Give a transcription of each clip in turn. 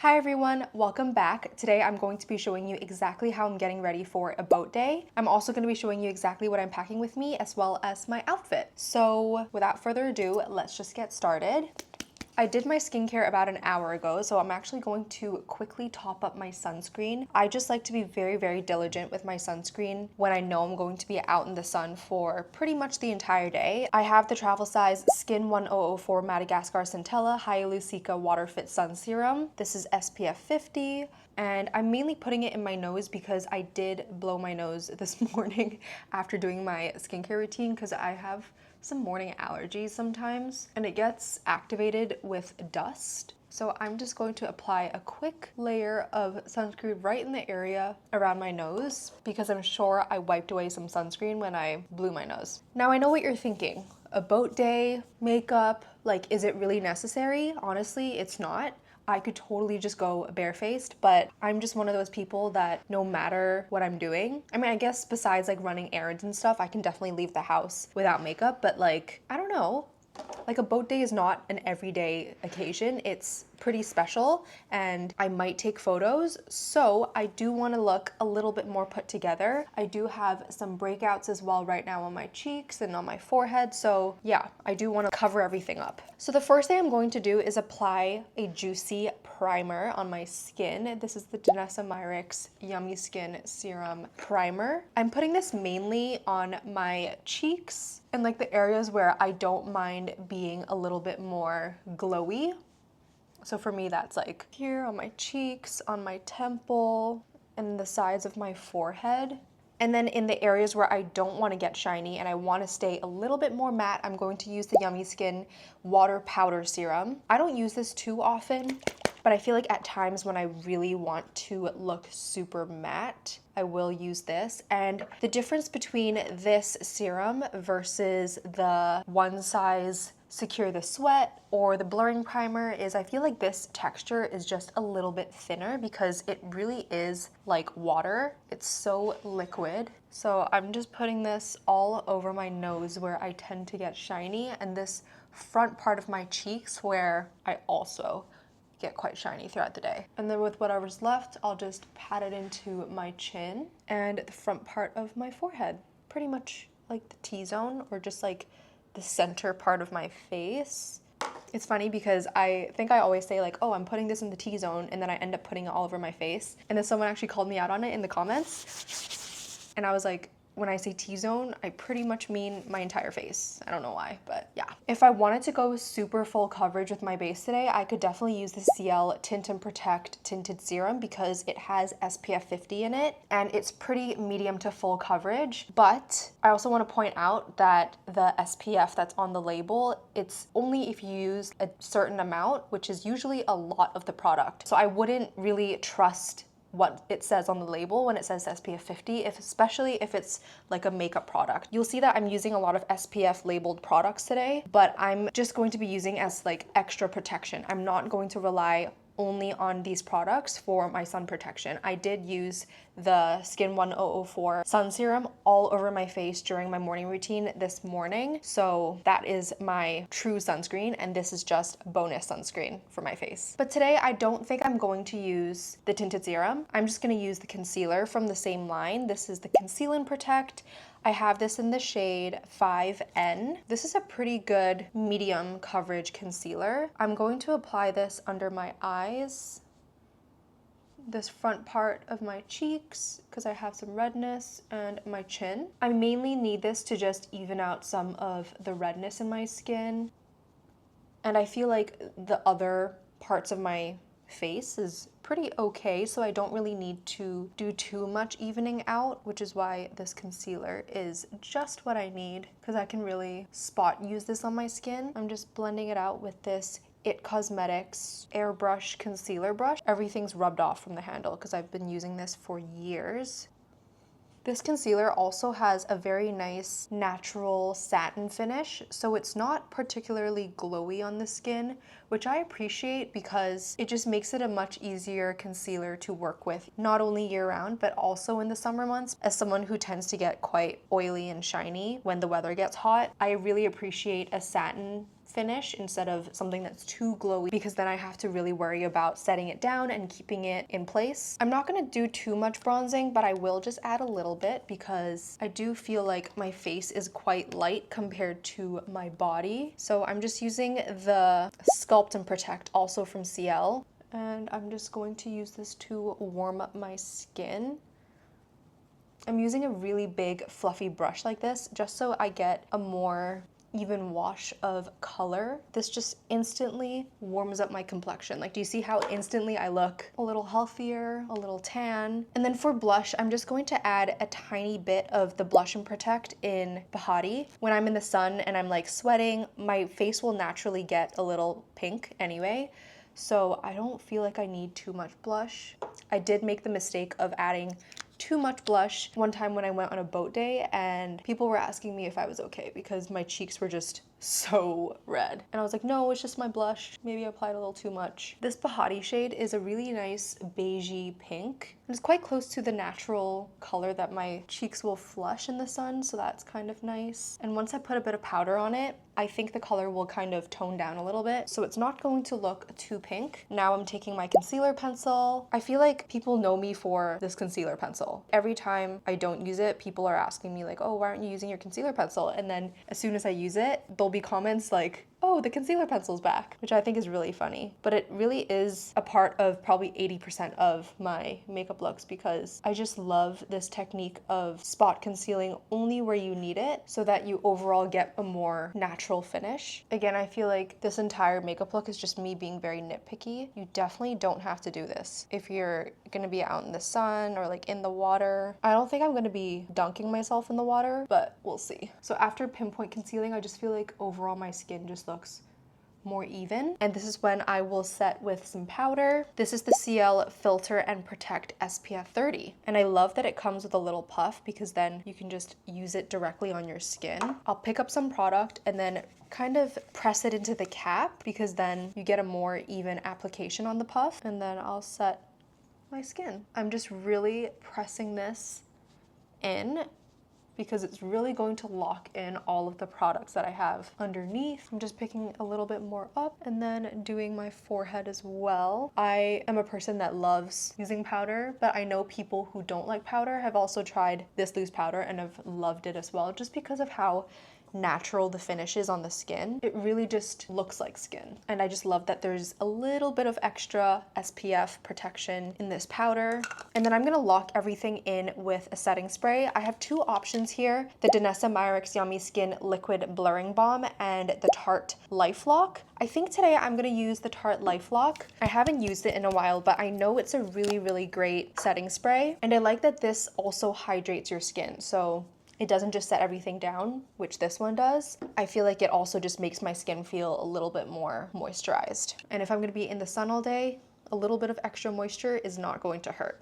Hi everyone, welcome back. Today I'm going to be showing you exactly how I'm getting ready for a boat day. I'm also going to be showing you exactly what I'm packing with me as well as my outfit. So without further ado, let's just get started. I did my skincare about an hour ago, so I'm actually going to quickly top up my sunscreen. I just like to be very diligent with my sunscreen when I know I'm going to be out in the sun for pretty much the entire day. I have the travel size Skin 1004 Madagascar Centella Hyaluronic Water Fit Sun Serum. This is SPF 50. And I'm mainly putting it in my nose because I did blow my nose this morning after doing my skincare routine because I have some morning allergies sometimes and it gets activated with dust. So I'm just going to apply a quick layer of sunscreen right in the area around my nose because I'm sure I wiped away some sunscreen when I blew my nose. Now I know what you're thinking. A boat day, makeup, like is it really necessary? Honestly, it's not. I could totally just go barefaced, but I'm just one of those people that no matter what I'm doing, I mean, I guess besides like running errands and stuff, I can definitely leave the house without makeup, but like, I don't know. Like a boat day is not an everyday occasion. It's pretty special and I might take photos. So I do want to look a little bit more put together. I do have some breakouts as well right now on my cheeks and on my forehead. So yeah, I do want to cover everything up. So the first thing I'm going to do is apply a juicy primer on my skin. This is the Danessa Myricks Yummy Skin Serum Primer. I'm putting this mainly on my cheeks and like the areas where I don't mind being a little bit more glowy. So for me, that's like here on my cheeks, on my temple, and the sides of my forehead. And then in the areas where I don't want to get shiny and I want to stay a little bit more matte, I'm going to use the Yummy Skin Water Powder Serum. I don't use this too often, but I feel like at times when I really want to look super matte, I will use this. And the difference between this serum versus the One Size Secure the Sweat or the blurring primer is I feel like this texture is just a little bit thinner because it really is like water. It's so liquid. So I'm just putting this all over my nose where I tend to get shiny and this front part of my cheeks where I also get quite shiny throughout the day. And then with whatever's left, I'll just pat it into my chin and the front part of my forehead. Pretty much like the T-zone or just like the center part of my face. It's funny because I think I always say like, oh, I'm putting this in the T-zone and then I end up putting it all over my face. And then someone actually called me out on it in the comments. And I was like, when I say T-zone, I pretty much mean my entire face. I don't know why, but yeah. If I wanted to go super full coverage with my base today, I could definitely use the CL Tint and Protect Tinted Serum because it has SPF 50 in it and it's pretty medium to full coverage. But I also want to point out that the SPF that's on the label, it's only if you use a certain amount, which is usually a lot of the product. So I wouldn't really trust what it says on the label when it says SPF 50, especially if it's like a makeup product. You'll see that I'm using a lot of SPF labeled products today, but I'm just going to be using as like extra protection. I'm not going to rely only on these products for my sun protection. I did use the Skin 1004 sun serum all over my face during my morning routine this morning. So that is my true sunscreen and this is just bonus sunscreen for my face. But today I don't think I'm going to use the tinted serum. I'm just gonna use the concealer from the same line. This is the Conceal and Protect. I have this in the shade 5N. This is a pretty good medium coverage concealer. I'm going to apply this under my eyes, this front part of my cheeks, because I have some redness, and my chin. I mainly need this to just even out some of the redness in my skin. And I feel like the other parts of my face is pretty okay, so I don't really need to do too much evening out, which is why this concealer is just what I need because I can really spot use this on my skin. I'm just blending it out with this It Cosmetics airbrush concealer brush. Everything's rubbed off from the handle because I've been using this for years. This concealer also has a very nice natural satin finish, so it's not particularly glowy on the skin, which I appreciate because it just makes it a much easier concealer to work with, not only year-round, but also in the summer months. As someone who tends to get quite oily and shiny when the weather gets hot, I really appreciate a satin finish instead of something that's too glowy, because then I have to really worry about setting it down and keeping it in place. I'm not gonna do too much bronzing, but I will just add a little bit because I do feel like my face is quite light compared to my body. So I'm just using the Sculpt and Protect, also from CL. And I'm just going to use this to warm up my skin. I'm using a really big fluffy brush like this just so I get a more even wash of color. This just instantly warms up my complexion. Like, do you see how instantly I look a little healthier, a little tan? And then for blush, I'm just going to add a tiny bit of the Blush and Protect in Bahati. When I'm in the sun and I'm like sweating, my face will naturally get a little pink anyway. So I don't feel like I need too much blush. I did make the mistake of adding too much blush one time when I went on a boat day, and people were asking me if I was okay because my cheeks were just so red. And I was like, no, it's just my blush. Maybe I applied a little too much. This Bahati shade is a really nice beigey pink. And it's quite close to the natural color that my cheeks will flush in the sun, so that's kind of nice. And once I put a bit of powder on it, I think the color will kind of tone down a little bit, so it's not going to look too pink. Now I'm taking my concealer pencil. I feel like people know me for this concealer pencil. Every time I don't use it, people are asking me like, oh, why aren't you using your concealer pencil? And then as soon as I use it, there'll be comments like, oh, the concealer pencil's back, which I think is really funny. But it really is a part of probably 80% of my makeup looks, because I just love this technique of spot concealing only where you need it so that you overall get a more natural finish. Again, I feel like this entire makeup look is just me being very nitpicky. You definitely don't have to do this if you're gonna be out in the sun or like in the water. I don't think I'm gonna be dunking myself in the water, but we'll see. So after pinpoint concealing, I just feel like overall my skin just looks more even. And this is when I will set with some powder. This is the CL Filter and Protect SPF 30. And I love that it comes with a little puff because then you can just use it directly on your skin. I'll pick up some product and then kind of press it into the cap, because then you get a more even application on the puff. And then I'll set my skin. I'm just really pressing this in because it's really going to lock in all of the products that I have underneath. I'm just picking a little bit more up and then doing my forehead as well. I am a person that loves using powder, but I know people who don't like powder have also tried this loose powder and have loved it as well, just because of how natural the finish is on the skin. It really just looks like skin. And I just love that there's a little bit of extra SPF protection in this powder. And then I'm gonna lock everything in with a setting spray. I have two options here, the Danessa Myricks Yummy Skin Liquid Blurring Balm and the Tarte Life Lock. I think today I'm gonna use the Tarte Life Lock. I haven't used it in a while, but I know it's a really, really great setting spray. And I like that this also hydrates your skin. So it doesn't just set everything down, which this one does. I feel like it also just makes my skin feel a little bit more moisturized. And if I'm gonna be in the sun all day, a little bit of extra moisture is not going to hurt.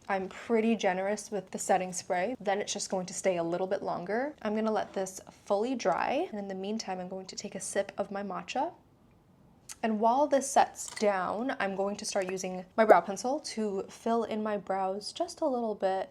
I'm pretty generous with the setting spray. Then it's just going to stay a little bit longer. I'm gonna let this fully dry. And in the meantime, I'm going to take a sip of my matcha. And while this sets down, I'm going to start using my brow pencil to fill in my brows just a little bit.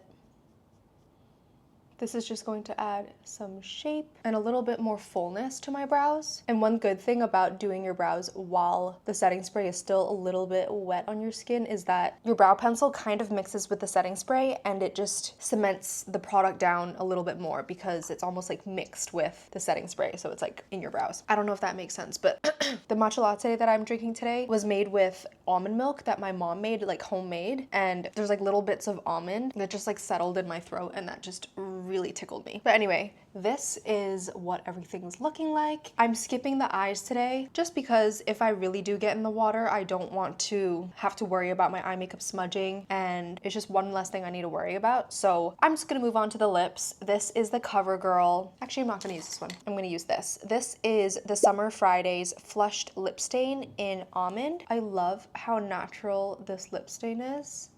This is just going to add some shape and a little bit more fullness to my brows. And one good thing about doing your brows while the setting spray is still a little bit wet on your skin is that your brow pencil kind of mixes with the setting spray and it just cements the product down a little bit more because it's almost like mixed with the setting spray. So it's like in your brows. I don't know if that makes sense, but the matcha latte that I'm drinking today was made with almond milk that my mom made, like homemade. And there's like little bits of almond that just like settled in my throat, and that just really tickled me. But anyway, this is what everything's looking like. I'm skipping the eyes today just because if I really do get in the water, I don't want to have to worry about my eye makeup smudging, and it's just one less thing I need to worry about. So I'm just gonna move on to the lips. This is the CoverGirl. Actually, I'm not gonna use this one. I'm gonna use this. This is the Summer Fridays Flushed Lip Stain in Almond. I love how natural this lip stain is.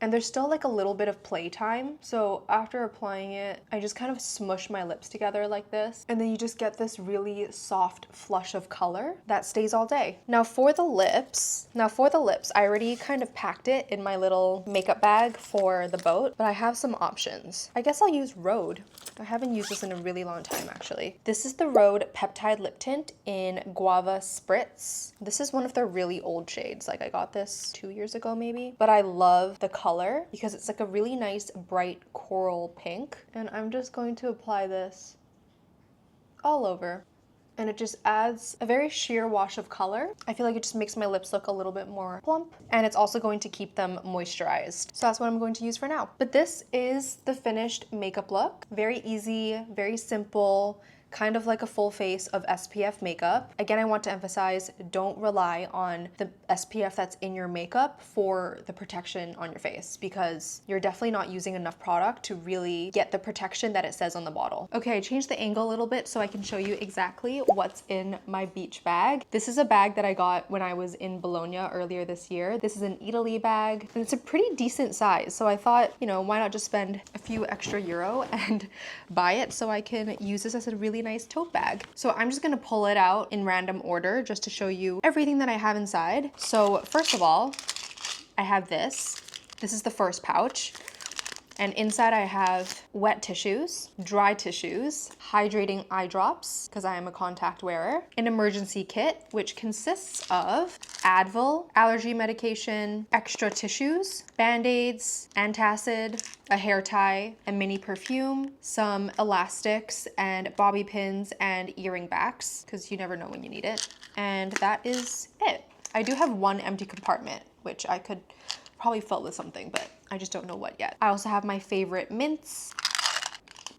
and there's still like a little bit of playtime. So after applying it, I just kind of smush my lips together like this, and then you just get this really soft flush of color that stays all day. Now for the lips, I already kind of packed it in my little makeup bag for the boat, but I have some options. I guess I'll use Rhode. I haven't used this in a really long time actually. This is the Rhode Peptide Lip Tint in Guava Spritz. This is one of their really old shades. Like I got this 2 years ago maybe, but I love the color because it's like a really nice bright coral pink. And I'm just going to apply this all over. And it just adds a very sheer wash of color. I feel like it just makes my lips look a little bit more plump, and it's also going to keep them moisturized. So that's what I'm going to use for now. But this is the finished makeup look. Very easy, very simple, kind of like a full face of SPF makeup. Again, I want to emphasize, don't rely on the SPF that's in your makeup for the protection on your face, because you're definitely not using enough product to really get the protection that it says on the bottle. Okay, I changed the angle a little bit so I can show you exactly what's in my beach bag. This is a bag that I got when I was in Bologna earlier this year. This is an Italy bag, and it's a pretty decent size. So I thought, you know, why not just spend a few extra euro and buy it so I can use this as a really nice tote bag. So I'm just gonna pull it out in random order just to show you everything that I have inside. So first of all, I have this. This is the first pouch. And inside I have wet tissues, dry tissues, hydrating eye drops, because I am a contact wearer, an emergency kit, which consists of Advil, allergy medication, extra tissues, Band-Aids, antacid, a hair tie, a mini perfume, some elastics and bobby pins and earring backs, because you never know when you need it. And that is it. I do have one empty compartment, which I could probably fill with something, but I just don't know what yet. I also have my favorite mints.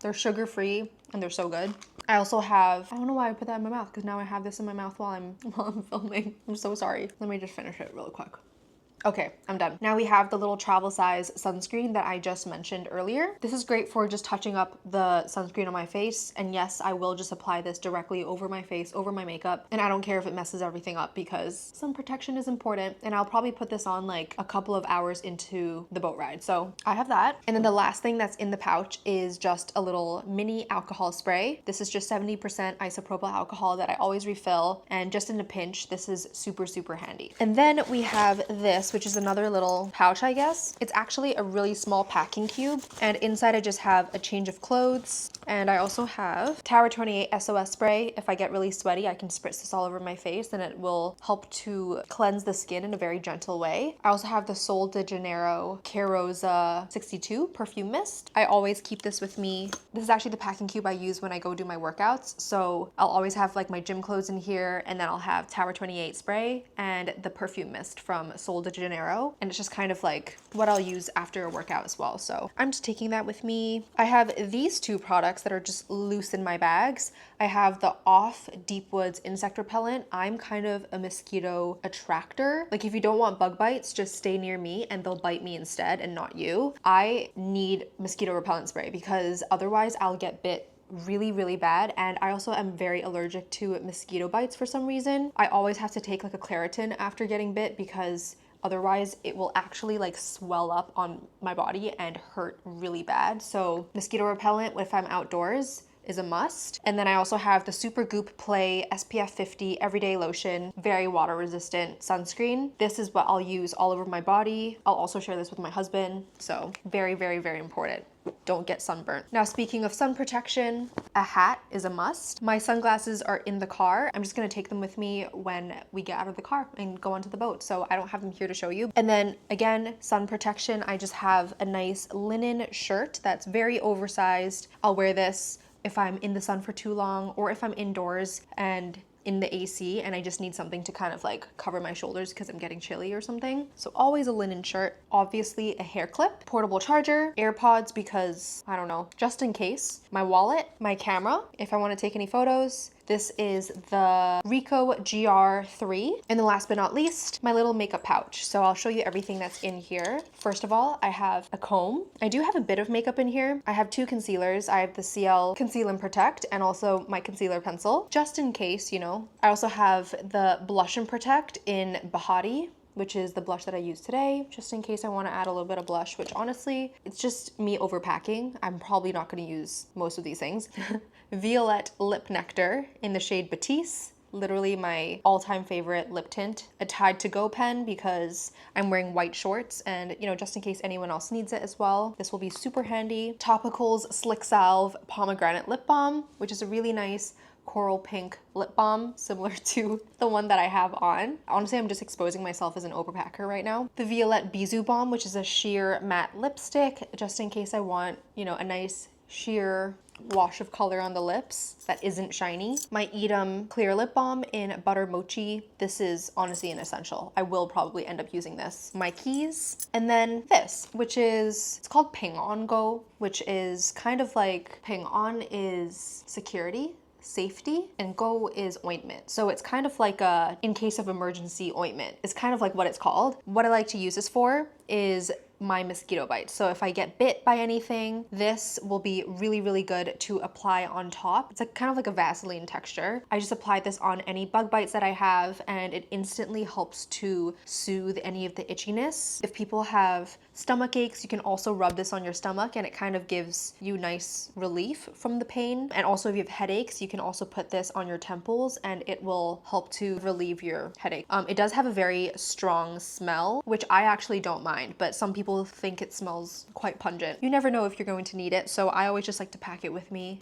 They're sugar-free and they're so good. I also have, I don't know why I put that in my mouth, because now I have this in my mouth while I'm filming. I'm so sorry. Let me just finish it real quick. Okay, I'm done. Now we have the little travel size sunscreen that I just mentioned earlier. This is great for just touching up the sunscreen on my face. And yes, I will just apply this directly over my face, over my makeup. And I don't care if it messes everything up, because sun protection is important. And I'll probably put this on like a couple of hours into the boat ride. So I have that. And then the last thing that's in the pouch is just a little mini alcohol spray. This is just 70% isopropyl alcohol that I always refill. And just in a pinch, this is super, super handy. And then we have this, which is another little pouch, I guess. It's actually a really small packing cube, and inside I just have a change of clothes, and I also have Tower 28 SOS spray. If I get really sweaty, I can spritz this all over my face and it will help to cleanse the skin in a very gentle way. I also have the Sol de Janeiro Carosa 62 perfume mist. I always keep this with me. This is actually the packing cube I use when I go do my workouts, so I'll always have like my gym clothes in here, and then I'll have Tower 28 spray and the perfume mist from Sol de Janeiro, and it's just kind of like what I'll use after a workout as well. So I'm just taking that with me. I have these two products that are just loose in my bags. I have the Off Deep Woods insect repellent. I'm kind of a mosquito attractor. Like if you don't want bug bites, just stay near me and they'll bite me instead and not you. I need mosquito repellent spray because otherwise I'll get bit really, really bad. And I also am very allergic to mosquito bites for some reason. I always have to take like a Claritin after getting bit, because otherwise it will actually like swell up on my body and hurt really bad. So mosquito repellent if I'm outdoors is a must. And then I also have the Super Goop Play SPF 50 Everyday Lotion, very water resistant sunscreen. This is what I'll use all over my body. I'll also share this with my husband. So very, very, very important. Don't get sunburnt. Now, speaking of sun protection, a hat is a must. My sunglasses are in the car. I'm just gonna take them with me when we get out of the car and go onto the boat. So I don't have them here to show you. And then again, sun protection, I just have a nice linen shirt that's very oversized. I'll wear this if I'm in the sun for too long, or if I'm indoors and in the AC and I just need something to kind of like cover my shoulders because I'm getting chilly or something. So always a linen shirt, obviously a hair clip, portable charger, AirPods because I don't know, just in case, my wallet, my camera if I want to take any photos. This is the Ricoh GR3. And then last but not least, my little makeup pouch. So I'll show you everything that's in here. First of all, I have a comb. I do have a bit of makeup in here. I have two concealers. I have the CL Conceal and Protect and also my concealer pencil, just in case, you know. I also have the Blush and Protect in Bahati. which is the blush that I use today, just in case I want to add a little bit of blush, which honestly, it's just me overpacking. I'm probably not going to use most of these things. Violette Lip Nectar in the shade Batiste. Literally my all-time favorite lip tint. A Tide to Go pen because I'm wearing white shorts and, you know, just in case anyone else needs it as well. This will be super handy. Topicals Slick Salve Pomegranate Lip Balm, which is a really nice coral pink lip balm, similar to the one that I have on. Honestly, I'm just exposing myself as an overpacker right now. The Violette Bisou Balm, which is a sheer matte lipstick, just in case I want, you know, a nice sheer wash of color on the lips that isn't shiny. My Edam Clear Lip Balm in Butter Mochi. This is honestly an essential. I will probably end up using this. My keys. And then this, which is, it's called Ping On Go, which is kind of like, Ping On is security, safety, and Go is ointment. So it's kind of like a in case of emergency ointment. It's kind of like what it's called. What I like to use this for is my mosquito bites. So if I get bit by anything, this will be really, really good to apply on top. It's like kind of like a Vaseline texture. I just apply this on any bug bites that I have and it instantly helps to soothe any of the itchiness. If people have stomach aches, you can also rub this on your stomach and it kind of gives you nice relief from the pain. And also if you have headaches, you can also put this on your temples and it will help to relieve your headache. It does have a very strong smell, which I actually don't mind, but some people think it smells quite pungent. You never know if you're going to need it, so I always just like to pack it with me.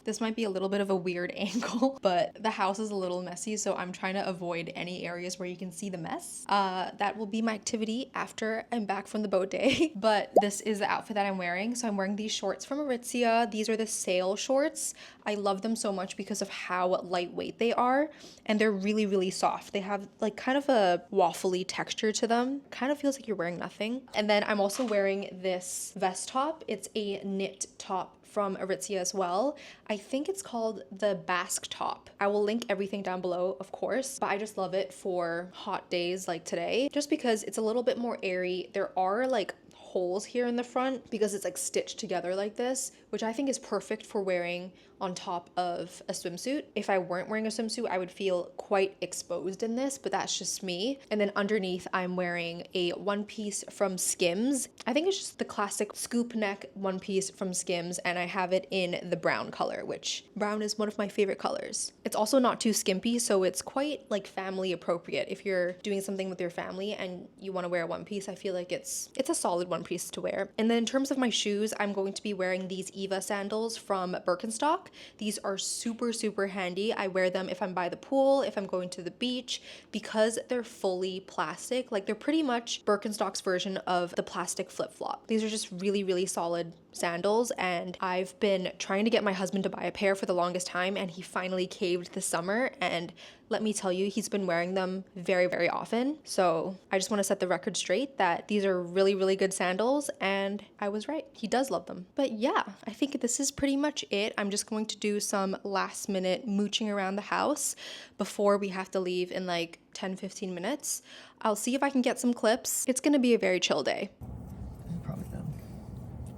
This might be a little bit of a weird angle, but the house is a little messy, so I'm trying to avoid any areas where you can see the mess. That will be my activity after I'm back from the boat day. But this is the outfit that I'm wearing. So I'm wearing these shorts from Aritzia. These are the sail shorts. I love them so much because of how lightweight they are, and they're really, really soft. They have like kind of a waffly texture to them. Kind of feels like you're wearing nothing. And then I'm also wearing this vest top. It's a knit top from Aritzia as well. I think it's called the Basque top. I will link everything down below, of course, but I just love it for hot days like today, just because it's a little bit more airy. There are like holes here in the front because it's like stitched together like this, which I think is perfect for wearing on top of a swimsuit. If I weren't wearing a swimsuit, I would feel quite exposed in this, but that's just me. And then underneath, I'm wearing a one piece from Skims. I think it's just the classic scoop neck one piece from Skims, and I have it in the brown color, which brown is one of my favorite colors. It's also not too skimpy, so it's quite like family appropriate. If you're doing something with your family and you want to wear a one piece, I feel like it's a solid one piece to wear. And then in terms of my shoes, I'm going to be wearing these Eva sandals from Birkenstock. These are super, super handy. I wear them if I'm by the pool, if I'm going to the beach, because they're fully plastic. Like they're pretty much Birkenstock's version of the plastic flip-flop. These are just really, really solid sandals, and I've been trying to get my husband to buy a pair for the longest time, and he finally caved this summer, and let me tell you, he's been wearing them very, very often. So I just want to set the record straight that these are really, really good sandals, and I was right. He does love them. But yeah, I think this is pretty much it. I'm just going to do some last minute mooching around the house before we have to leave in like 10-15 minutes. I'll see if I can get some clips. It's going to be a very chill day.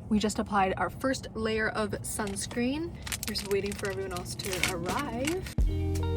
We just applied our first layer of sunscreen. We're just waiting for everyone else to arrive.